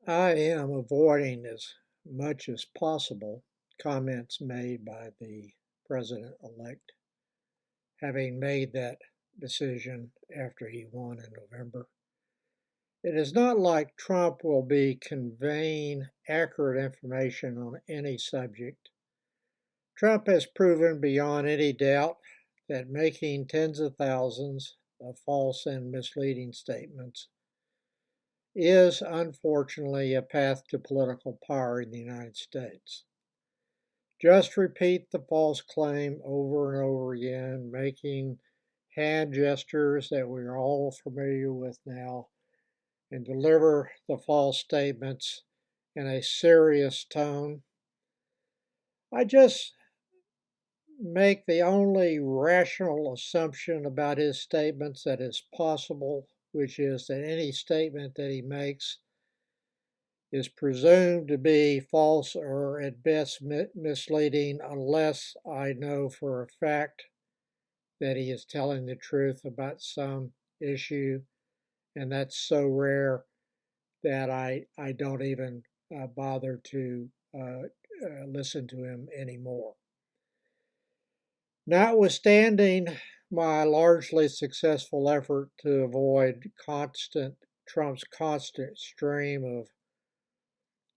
I am avoiding as much as possible comments made by the president-elect, having made that decision after he won in November. It is not like Trump will be conveying accurate information on any subject. Trump has proven beyond any doubt that making tens of thousands of false and misleading statements is unfortunately a path to political power in the United States. Just repeat the false claim over and over again, making hand gestures that we're all familiar with now, and deliver the false statements in a serious tone. I just make the only rational assumption about his statements that is possible, which is that any statement that he makes is presumed to be false or at best misleading unless I know for a fact that he is telling the truth about some issue, and that's so rare that I don't even bother to listen to him anymore. Notwithstanding my largely successful effort to avoid Trump's constant stream of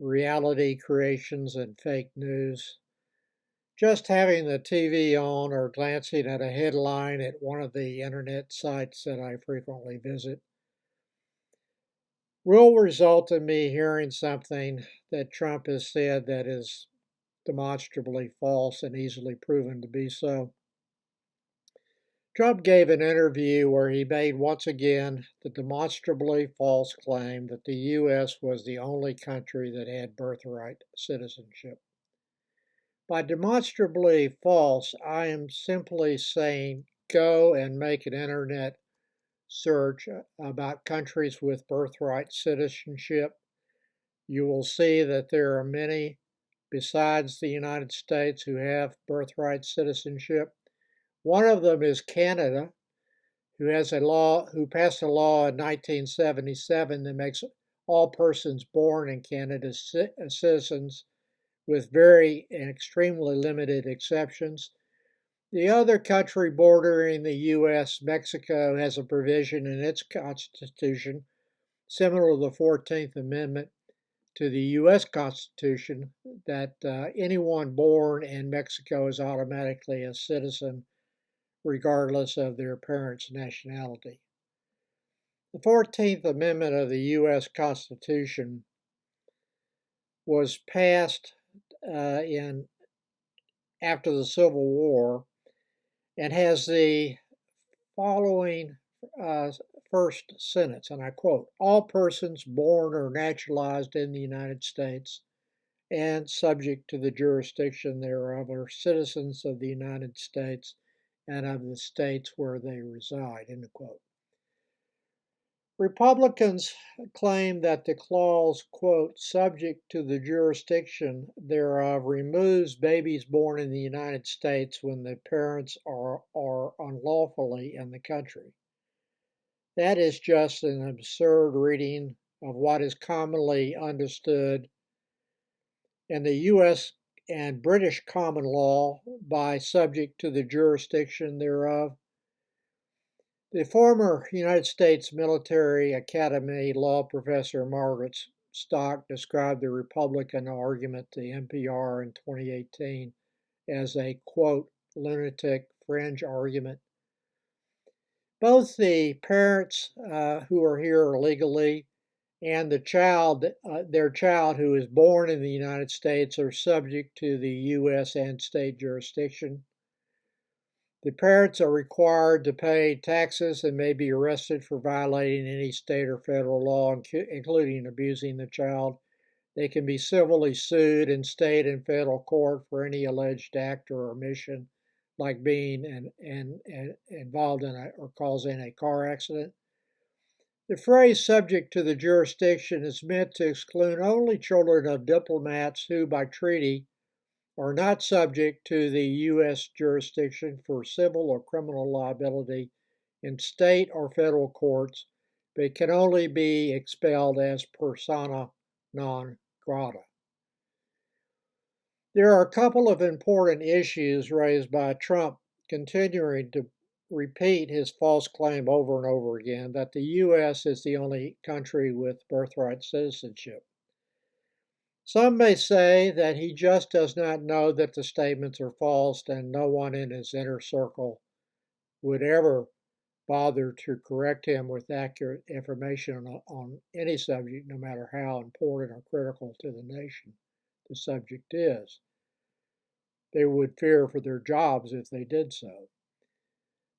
reality creations and fake news, just having the TV on or glancing at a headline at one of the internet sites that I frequently visit will result in me hearing something that Trump has said that is demonstrably false and easily proven to be so. Trump gave an interview where he made once again the demonstrably false claim that the U.S. was the only country that had birthright citizenship. By demonstrably false, I am simply saying go and make an internet search about countries with birthright citizenship. You will see that there are many besides the United States who have birthright citizenship. One of them is Canada, who passed a law in 1977 that makes all persons born in Canada citizens with very and extremely limited exceptions. The other country bordering the U.S., Mexico, has a provision in its constitution similar to the 14th Amendment to the U.S. Constitution that anyone born in Mexico is automatically a citizen regardless of their parents' nationality. The 14th Amendment of the U.S. Constitution was passed in after the Civil War and has the following first sentence, and I quote, all persons born or naturalized in the United States and subject to the jurisdiction thereof are citizens of the United States and of the states where they reside, end quote. Republicans claim that the clause, quote, subject to the jurisdiction thereof removes babies born in the United States when the parents are unlawfully in the country. That is just an absurd reading of what is commonly understood in the U.S. and British common law by subject to the jurisdiction thereof. The former United States Military Academy law professor Margaret Stock described the Republican argument to NPR in 2018 as a, quote, lunatic fringe argument. Both the parents who are here illegally and their child who is born in the United States are subject to the U.S. and state jurisdiction. The parents are required to pay taxes and may be arrested for violating any state or federal law, including abusing the child. They can be civilly sued in state and federal court for any alleged act or omission, like being involved in or causing a car accident. The phrase subject to the jurisdiction is meant to exclude only children of diplomats who, by treaty, are not subject to the U.S. jurisdiction for civil or criminal liability in state or federal courts, but can only be expelled as persona non grata. There are a couple of important issues raised by Trump continuing to repeat his false claim over and over again that the U.S. is the only country with birthright citizenship. Some may say that he just does not know that the statements are false and no one in his inner circle would ever bother to correct him with accurate information on any subject, no matter how important or critical to the nation the subject is. They would fear for their jobs if they did so.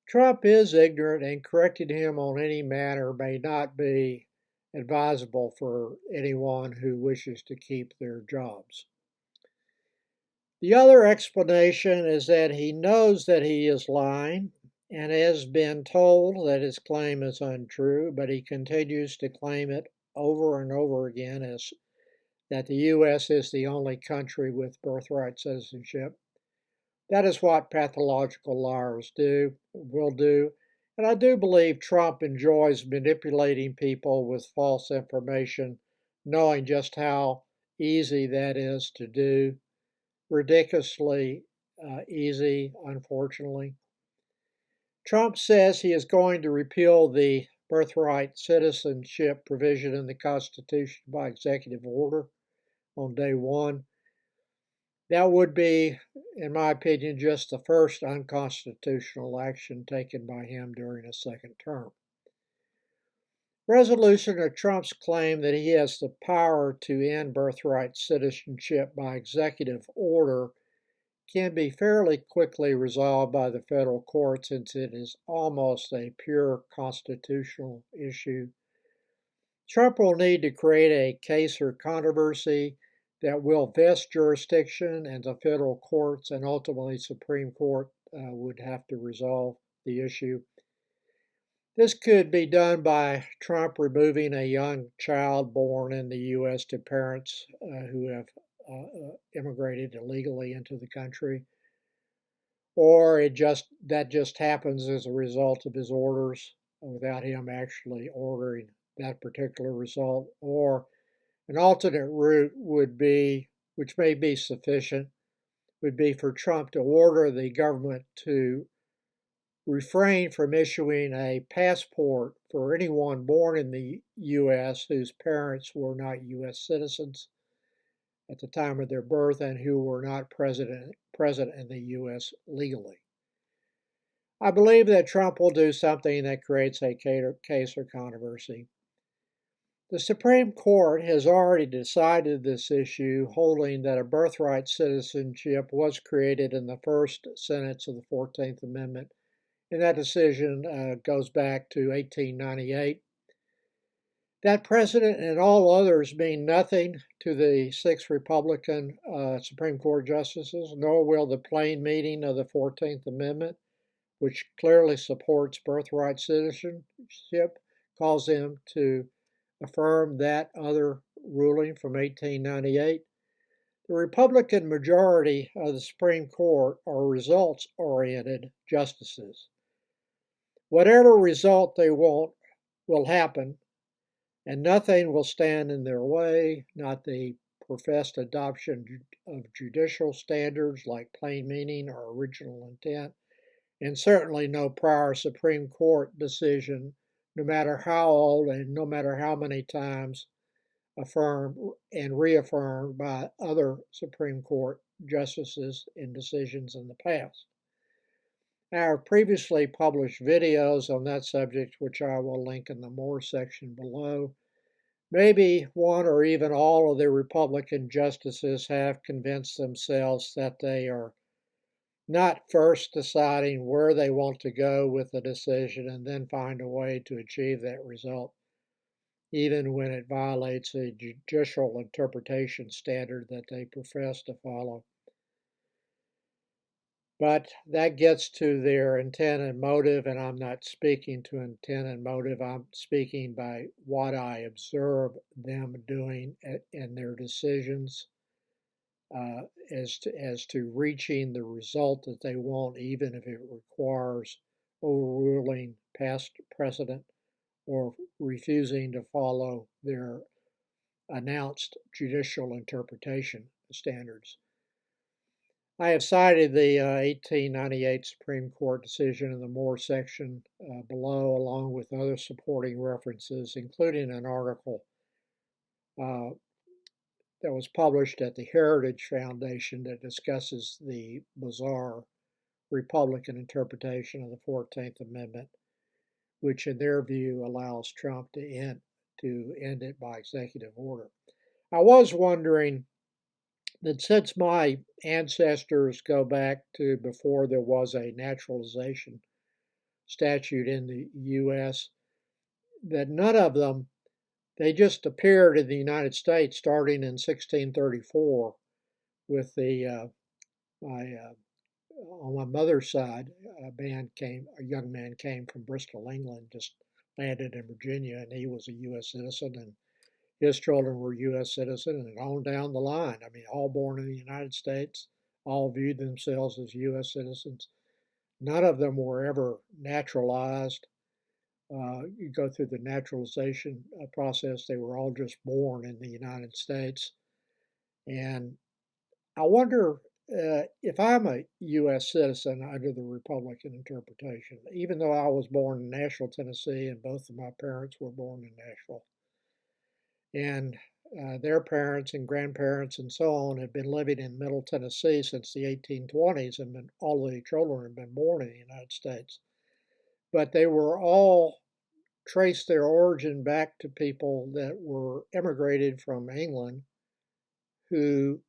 Trump is ignorant, and correcting him on any matter may not be advisable for anyone who wishes to keep their jobs. The other explanation is that he knows that he is lying and has been told that his claim is untrue, but he continues to claim it over and over again as that the U.S. is the only country with birthright citizenship. That is what pathological liars will do, and I do believe Trump enjoys manipulating people with false information, knowing just how easy that is to do. Ridiculously easy, unfortunately. Trump says he is going to repeal the birthright citizenship provision in the Constitution by executive order on day one. That would be, in my opinion, just the first unconstitutional action taken by him during a second term. Resolution of Trump's claim that he has the power to end birthright citizenship by executive order can be fairly quickly resolved by the federal court since it is almost a pure constitutional issue. Trump will need to create a case or controversy that will vest jurisdiction, and the federal courts and ultimately Supreme Court would have to resolve the issue. This could be done by Trump removing a young child born in the U.S. to parents who have immigrated illegally into the country, or that just happens as a result of his orders without him actually ordering that particular result, or an alternate route would be, which may be sufficient, would be for Trump to order the government to refrain from issuing a passport for anyone born in the U.S. whose parents were not U.S. citizens at the time of their birth and who were not present in the U.S. legally. I believe that Trump will do something that creates a case or controversy. The Supreme Court has already decided this issue, holding that a birthright citizenship was created in the first sentence of the 14th Amendment, and that decision goes back to 1898. That precedent and all others mean nothing to the 6 Republican Supreme Court justices, nor will the plain meaning of the 14th Amendment, which clearly supports birthright citizenship, cause them to affirm that other ruling from 1898. The Republican majority of the Supreme Court are results-oriented justices. Whatever result they want will happen, and nothing will stand in their way, not the professed adoption of judicial standards like plain meaning or original intent, and certainly no prior Supreme Court decision, no matter how old and no matter how many times affirmed and reaffirmed by other Supreme Court justices in decisions in the past. I have previously published videos on that subject, which I will link in the More section below. Maybe one or even all of the Republican justices have convinced themselves that they are not first deciding where they want to go with the decision and then find a way to achieve that result, even when it violates a judicial interpretation standard that they profess to follow. But that gets to their intent and motive, and I'm not speaking to intent and motive. I'm speaking by what I observe them doing in their decisions as to reaching the result that they want, even if it requires overruling past precedent or refusing to follow their announced judicial interpretation standards. I have cited the 1898 Supreme Court decision in the Moore section below, along with other supporting references, including an article uh, that was published at the Heritage Foundation that discusses the bizarre Republican interpretation of the 14th Amendment, which in their view allows Trump to end it by executive order. I was wondering that since my ancestors go back to before there was a naturalization statute in the U.S., that none of them, they just appeared in the United States starting in 1634 with on my mother's side, a young man came from Bristol, England, just landed in Virginia, and he was a U.S. citizen, and his children were U.S. citizens, and on down the line. I mean, all born in the United States, all viewed themselves as U.S. citizens. None of them were ever naturalized. You go through the naturalization process. They were all just born in the United States. And I wonder if I'm a U.S. citizen under the Republican interpretation, even though I was born in Nashville, Tennessee, and both of my parents were born in Nashville. And their parents and grandparents and so on have been living in Middle Tennessee since the 1820s, and all of the children have been born in the United States. But they were all traced their origin back to people that were immigrated from England who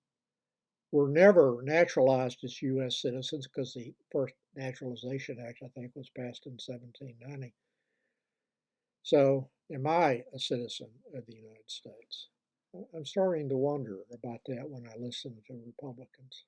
were never naturalized as U.S. citizens because the first Naturalization Act, I think, was passed in 1790. So, am I a citizen of the United States? I'm starting to wonder about that when I listen to Republicans.